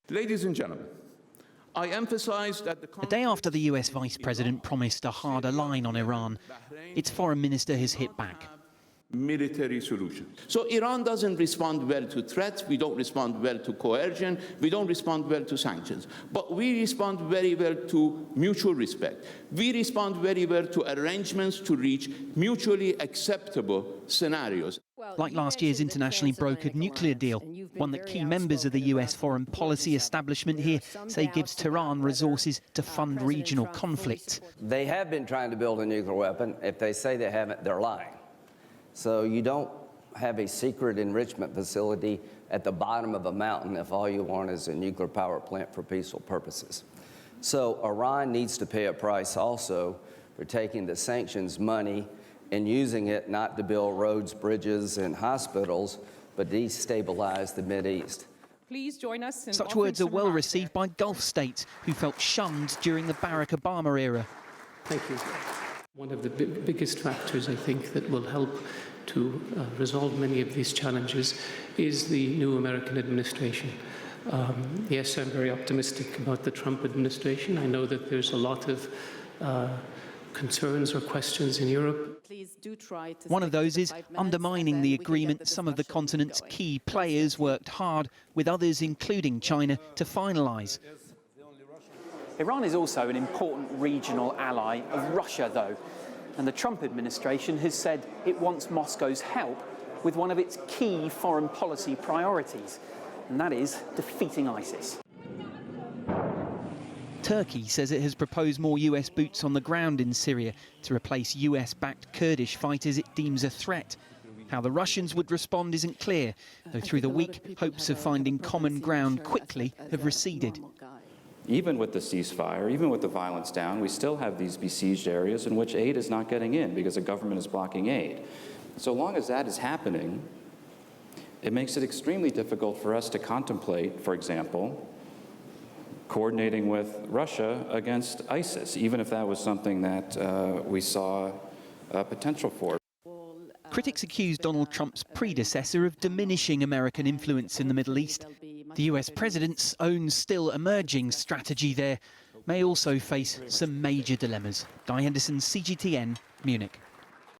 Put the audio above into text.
Ladies and gentlemen, I emphasize that A day after the US Vice President promised a harder line on Iran, its foreign minister has hit back. Military solution. So Iran doesn't respond well to threats, we don't respond well to coercion, we don't respond well to sanctions. But we respond very well to mutual respect. We respond very well to arrangements to reach mutually acceptable scenarios. Like last year's internationally brokered nuclear deal, one that key members of the US foreign policy establishment here say gives Tehran resources to fund regional conflicts. They have been trying to build a nuclear weapon. If they say they haven't, they're lying. So you don't have a secret enrichment facility at the bottom of a mountain if all you want is a nuclear power plant for peaceful purposes. So Iran needs to pay a price also for taking the sanctions money and using it not to build roads, bridges, and hospitals, but destabilize the Mideast. Please join us in Such words are well received by Gulf states who felt shunned during the Barack Obama era. Thank you. One of the biggest factors, I think, that will help to resolve many of these challenges is the new American administration. Yes, I'm very optimistic about the Trump administration. I know that there's a lot of concerns or questions in Europe. Please do try to One of those is undermining the agreement some of the continent's key players worked hard, with others, including China, to finalise. Iran is also an important regional ally of Russia, though, and the Trump administration has said it wants Moscow's help with one of its key foreign policy priorities, and that is defeating ISIS. Turkey says it has proposed more US boots on the ground in Syria to replace US-backed Kurdish fighters it deems a threat. How the Russians would respond isn't clear, though through the week, hopes of finding common ground quickly have receded. Even with the ceasefire, even with the violence down, we still have these besieged areas in which aid is not getting in because the government is blocking aid. So long as that is happening, it makes it extremely difficult for us to contemplate, for example, coordinating with Russia against ISIS, even if that was something that we saw potential for. Critics accuse Donald Trump's predecessor of diminishing American influence in the Middle East. The US president's own still emerging strategy there may also face some major dilemmas. Henderson, CGTN, Munich.